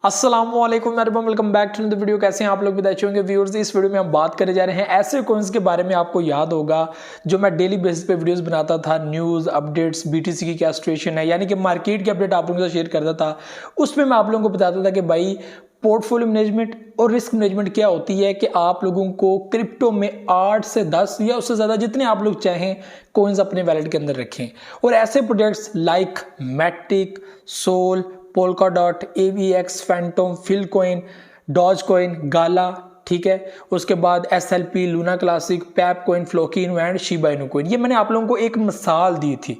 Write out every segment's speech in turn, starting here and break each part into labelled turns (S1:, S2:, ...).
S1: अस्सलामुअलैकुम welcome back to the video. कैसे हैं आप लोग? भी अच्छे होंगे व्यूअर्स। इस वीडियो में हम बात करने जा रहे हैं ऐसे कॉइन्स के बारे में। आपको याद होगा जो मैं डेली बेसिस पे वीडियोस बनाता था, न्यूज़ अपडेट्स, बीटीसी की क्या सिचुएशन है, यानी कि मार्केट की अपडेट आप लोगों के साथ शेयर करता था। उसमें मैं आप लोगों को बताता था कि भाई पोर्टफोलियो मैनेजमेंट और रिस्क मैनेजमेंट क्या होती है, कि आप लोगों को क्रिप्टो में 8 से 10 या उससे ज़्यादा जितने आप लोग चाहें कॉइन्स अपने वैलेट के अंदर रखें। और ऐसे projects like Matic, Sol, Polkadot, AVX, Fantom, Filecoin, Doge coin, Gala, ठीक है, उसके बाद SLP, Luna Classic, Pepe coin, Floki Inu and Shiba Inu coin. ये मैंने आप लोगों को एक मिसाल दी थी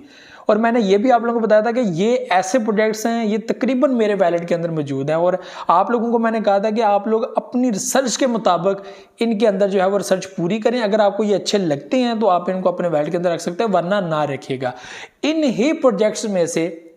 S1: और मैंने ये भी आप लोगों को बताया था कि ये ऐसे प्रोजेक्ट्स हैं, ये तकरीबन मेरे वैलेट के अंदर मौजूद हैं। और आप लोगों को मैंने कहा था कि आप लोग अपनी रिसर्च के मुताबिक इनके अंदर जो है वो रिसर्च पूरी करें। अगर आपको ये अच्छे लगते हैं तो आप इनको अपने वैलेट के अंदर रख सकते हैं, वरना ना रखिएगा। इन ही प्रोजेक्ट्स में से,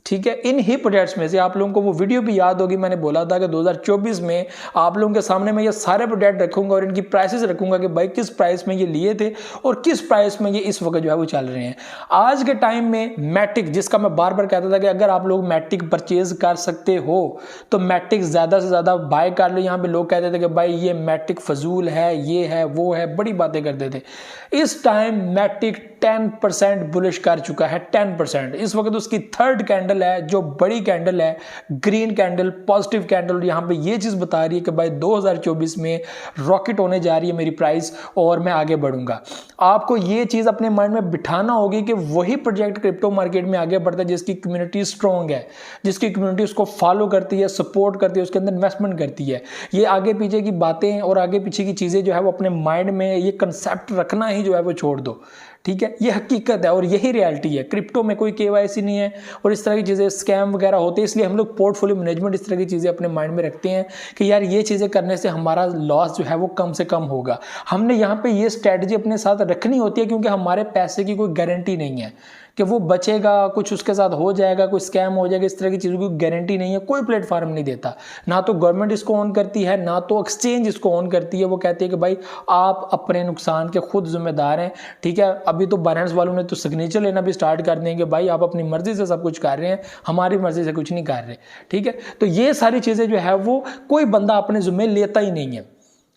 S1: ठीक है, इन ही प्रोजेक्ट्स में से आप लोगों को वो वीडियो भी याद होगी, मैंने बोला था कि 2024 में आप लोगों के सामने मैं ये सारे प्रोजेक्ट रखूंगा और इनकी प्राइसेस रखूंगा कि भाई किस प्राइस में ये लिए थे और किस प्राइस में ये इस वक्त जो है वो चल रहे हैं। आज के टाइम में मैटिक, जिसका मैं बार बार कहता था कि अगर आप लोग मैटिक परचेज कर सकते हो तो मैटिक ज़्यादा से ज़्यादा बाय कर लो। यहाँ पे लोग कहते थे कि भाई ये मैटिक फजूल है, ये है, वो है, बड़ी बातें करते थे। इस टाइम मैटिक 10% बुलिश कर चुका है, 10%। इस वक्त उसकी थर्ड कैंडल है जो बड़ी कैंडल है, ग्रीन कैंडल, पॉजिटिव कैंडल। यहाँ पे ये चीज बता रही है कि भाई 2024 में रॉकेट होने जा रही है मेरी प्राइस और मैं आगे बढ़ूंगा। आपको ये चीज अपने माइंड में बिठाना होगी कि वही प्रोजेक्ट क्रिप्टो मार्केट में आगे बढ़ता है जिसकी कम्युनिटी स्ट्रॉन्ग है, जिसकी कम्युनिटी उसको फॉलो करती है, सपोर्ट करती है, उसके अंदर इन्वेस्टमेंट करती है। ये आगे पीछे की बातें और आगे पीछे की चीजें जो है वो अपने माइंड में ये कंसेप्ट रखना ही जो है वो छोड़ दो, ठीक है। ये हकीकत है और यही रियलिटी है। क्रिप्टो में कोई KYC नहीं है और इस तरह की चीज़ें, स्कैम वगैरह होते हैं, इसलिए हम लोग पोर्टफोलियो मैनेजमेंट इस तरह की चीज़ें अपने माइंड में रखते हैं कि यार ये चीज़ें करने से हमारा लॉस जो है वो कम से कम होगा। हमने यहाँ पे ये स्ट्रैटेजी अपने साथ रखनी होती है क्योंकि हमारे पैसे की कोई गारंटी नहीं है कि वो बचेगा, कुछ उसके साथ हो जाएगा, कोई स्कैम हो जाएगा, इस तरह की चीज़ों की गारंटी नहीं है। कोई प्लेटफॉर्म नहीं देता, ना तो गवर्नमेंट इसको ऑन करती है, ना तो एक्सचेंज इसको ऑन करती है। वो कहती है कि भाई आप अपने नुकसान के खुद जिम्मेदार हैं, ठीक है। अभी तो बाइनेंस वालों ने तो सिग्नेचर लेना भी स्टार्ट कर देंगे, भाई आप अपनी मर्जी से सब कुछ कर रहे हैं, हमारी मर्जी से कुछ नहीं कर रहे, ठीक है। तो ये सारी चीज़ें जो है वो कोई बंदा अपने जिम्मे लेता ही नहीं है,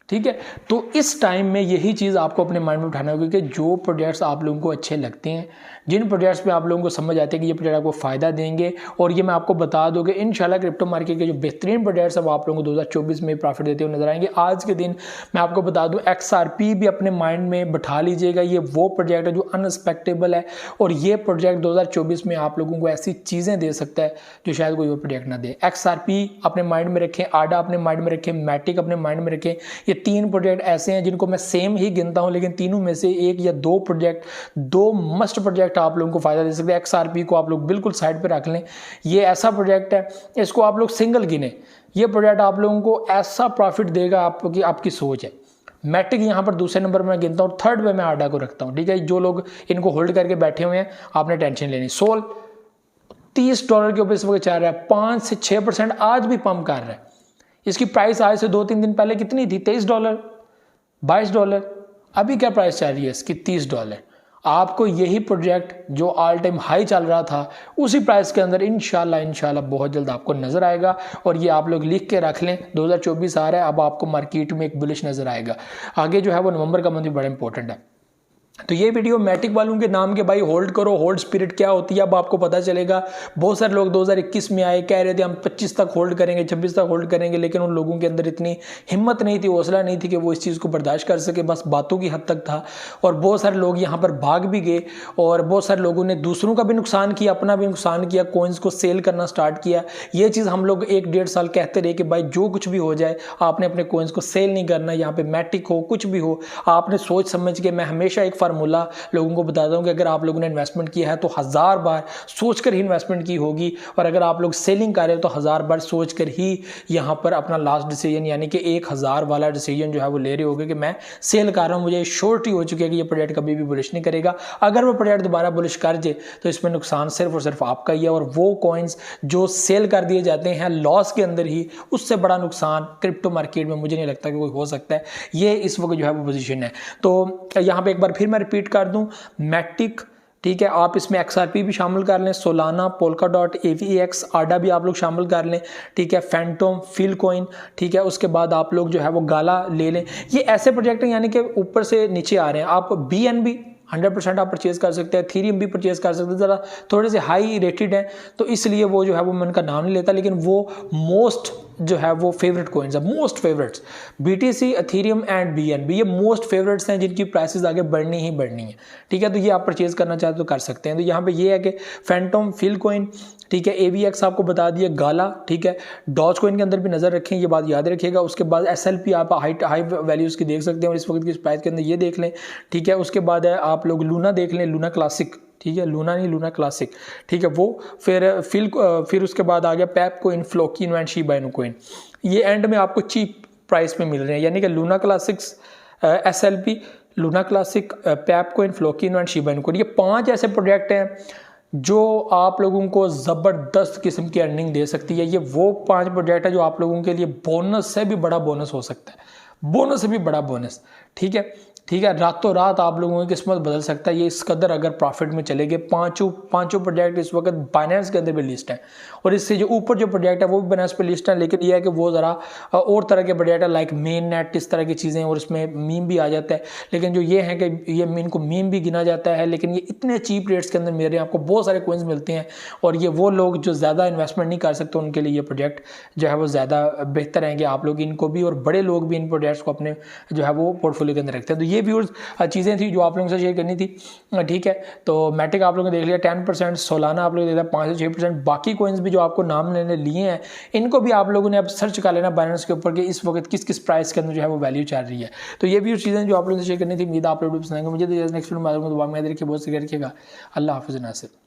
S1: ठीक है। तो इस टाइम में यही चीज़ आपको अपने माइंड में उठाना होगी कि जो प्रोजेक्ट्स आप लोगों को अच्छे लगते हैं, जिन प्रोजेक्ट्स पे आप लोगों को समझ आते हैं कि ये प्रोजेक्ट आपको फ़ायदा देंगे, और ये मैं आपको बता दूँ कि इंशाल्लाह क्रिप्टो मार्केट के जो बेहतरीन प्रोजेक्ट्स अब आप लोगों को 2024 में प्रॉफिट देते हुए नजर आएंगे। आज के दिन मैं आपको बता दूँ XRP भी अपने माइंड में बैठा लीजिएगा। ये वो प्रोजेक्ट है जो अनएक्सपेक्टेबल है और ये प्रोजेक्ट 2024 में आप लोगों को ऐसी चीज़ें दे सकता है जो शायद कोई और प्रोजेक्ट ना दे। XRP अपने माइंड में रखें, आडा अपने माइंड में रखें, मैटिक अपने माइंड में रखें। ये 3 प्रोजेक्ट ऐसे हैं जिनको मैं सेम ही गिनता हूं, लेकिन तीनों में से एक या दो प्रोजेक्ट, दो मस्ट प्रोजेक्ट आप लोगों को फायदा दे सकते हैं। XRP को आप लोग बिल्कुल साइड पे रख लें। ये ऐसा प्रोजेक्ट है, इसको आप लोग सिंगल गिने। ये प्रोजेक्ट आप लोगों को ऐसा प्रॉफिट देगा आपकी, आपकी सोच है। मैटिक यहाँ पर दूसरे नंबर में गिनता हूँ, थर्ड पे मैं आडा को रखता हूँ, ठीक है। जो लोग इनको होल्ड करके बैठे हुए हैं आपने टेंशन लेनी। सोल $30 के ऊपर इस वक्त चल रहा है, 5 से 6% आज भी पंप कर रहा है। इसकी प्राइस आज से 2-3 दिन पहले कितनी थी? $23, $22। अभी क्या प्राइस चल रही है इसकी? $30। आपको यही प्रोजेक्ट जो ऑल टाइम हाई चल रहा था उसी प्राइस के अंदर इंशाल्लाह बहुत जल्द आपको नजर आएगा। और ये आप लोग लिख के रख लें, 2024 आ रहा है, अब आपको मार्केट में एक बुलिश नजर आएगा। आगे जो है वो नवंबर का मंथ भी बड़ा इंपॉर्टेंट है। तो ये वीडियो मैटिक वालों के नाम के, भाई होल्ड करो, होल्ड स्पिरिट क्या होती है अब आपको पता चलेगा। बहुत सारे लोग 2021 में आए, कह रहे थे हम 25 तक होल्ड करेंगे, 26 तक होल्ड करेंगे, लेकिन उन लोगों के अंदर इतनी हिम्मत नहीं थी, हौसला नहीं थी कि वो इस चीज़ को बर्दाश्त कर सके, बस बातों की हद तक था। और बहुत सारे लोग यहाँ पर भाग भी गए और बहुत सारे लोगों ने दूसरों का भी नुकसान किया, अपना भी नुकसान किया, कॉइन्स को सेल करना स्टार्ट किया। ये चीज़ हम लोग 1-1.5 साल कहते रहे कि भाई जो कुछ भी हो जाए आपने अपने कॉइन्स को सेल नहीं करना। यहाँ पे मैटिक हो, कुछ भी हो, आपने सोच समझ के, मैं हमेशा एक फार्मूला लोगों को बताता हूं कि अगर आप लोगों ने इन्वेस्टमेंट किया है तो 1000 बार सोचकर ही इन्वेस्टमेंट की होगी, और अगर आप लोग सेलिंग कर रहे हो तो 1000 बार सोचकर ही यहां पर अपना लास्ट डिसीजन, यानी कि 1000 वाला डिसीजन जो है वो ले रहे होगे कि मैं सेल कर रहा हूं, मुझे श्योरिटी हो चुकी है कि ये प्रोजेक्ट कभी भी बुलिश नहीं करेगा। अगर वो प्रोजेक्ट दोबारा बुलिश कर जाए तो इसमें नुकसान सिर्फ और सिर्फ आपका ही है, और वो कॉइन्स जो सेल कर दिए जाते हैं लॉस के अंदर ही, उससे बड़ा नुकसान क्रिप्टो मार्केट में मुझे नहीं लगता कि कोई हो सकता है। ये इस वक्त जो है वो पोजीशन है। तो यहाँ पे एक बार फिर मैं रिपीट कर दूं, मैटिक, ठीक है। आप इसमें XRP भी शामिल कर लें, सोलाना, पोल्काडॉट, AVAX, आडा भी आप लोग शामिल कर लें, ठीक है। फैंटोम, फिलकॉइन, ठीक है। उसके बाद आप लोग जो है वो गाला ले लें। ये ऐसे प्रोजेक्ट हैं यानी कि ऊपर से नीचे आ रहे हैं। आप BNB 100% आप परचेज कर सकते हैं, थीरियम भी परचेज कर सकते हैं, ज़रा थोड़े से हाई रेटेड हैं तो इसलिए वो जो है वो मैं उनका नाम नहीं लेता, लेकिन वो मोस्ट जो है वो फेवरेट कॉइन्स है, most favourites. BTC, Ethereum and BNB ये मोस्ट फेवरेट्स हैं जिनकी प्राइसेस आगे बढ़नी ही बढ़नी है, ठीक है। तो ये आप परचेज करना चाहते तो कर सकते हैं। तो यहाँ पे ये है कि फैंटोम, फिलकॉइन, ठीक है, AVX आपको बता दिया, गाला, ठीक है। डॉज कॉइन के अंदर भी नजर रखें, ये बात याद रखिएगा। उसके बाद SLP आप हाई वैल्यूज की देख सकते हैं और इस वक्त की प्राइस के अंदर ये देख लें, ठीक है। उसके बाद है आप लोग लूना देख लें, लूना क्लासिक, ठीक है, लूना नहीं लूना क्लासिक, ठीक है वो। फिर उसके बाद आ गया Pepe coin, Floki and Shiba Inu coin. ये एंड में आपको चीप प्राइस में मिल रहे हैं, यानी कि Luna Classics, SLP, Luna Classic, Pepe coin, Floki and Shiba Inu coin, ये 5 ऐसे प्रोजेक्ट हैं जो आप लोगों को ज़बरदस्त किस्म की अर्निंग दे सकती है। ये वो 5 प्रोजेक्ट है जो आप लोगों के लिए बोनस से भी बड़ा बोनस हो सकता है, बोनस से भी बड़ा बोनस, ठीक है, ठीक है। रातों रात आप लोगों की किस्मत बदल सकता है ये इस कदर अगर प्रॉफिट में चले गए। पांचों प्रोजेक्ट इस वक्त बाइनेंस के अंदर भी लिस्ट हैं और इससे जो ऊपर जो प्रोजेक्ट है वो भी बाइनेंस पे लिस्ट है, लेकिन ये है कि वो ज़रा और तरह के प्रोजेक्ट है लाइक मेन नेट, इस तरह की चीज़ें, और इसमें मीम भी आ जाता है। लेकिन जो ये है कि ये इनको मीम भी गिना जाता है, लेकिन ये इतने चीप रेट्स के अंदर मेरे आपको बहुत सारे कोइंस मिलते हैं और ये वो लोग जो ज़्यादा इन्वेस्टमेंट नहीं कर सकते उनके लिए ये प्रोजेक्ट जो है वो ज़्यादा बेहतर हैं कि आप लोग इनको भी और बड़े लोग भी इन प्रोजेक्ट्स को अपने जो है वो पोर्टफोलियो के अंदर रखते हैं। तो ये व्यूअर्स चीज़ें थी जो आप लोगों से शेयर करनी थी, ठीक है। तो मैटिक आप लोगों ने देख लिया 10%, सोलाना आप लोगों ने देखा 5 से 6%, बाकी कोइंस भी जो आपको नाम लेने लिए हैं इनको भी आप लोगों ने अब सर्च कर लेना बाइनेंस के ऊपर कि इस वक्त किस किस प्राइस के अंदर जो है वो वैल्यू चल रही है। तो ये भी चीज़ें जो आप लोगों से शेयर करनी थी, उम्मीद आप लोग पसंद आएंगे। मुझे नेक्स्ट वीडियो में दुआ में याद रखिए, बहुत से रखिएगा। अल्लाह हाफिज़ नासिर।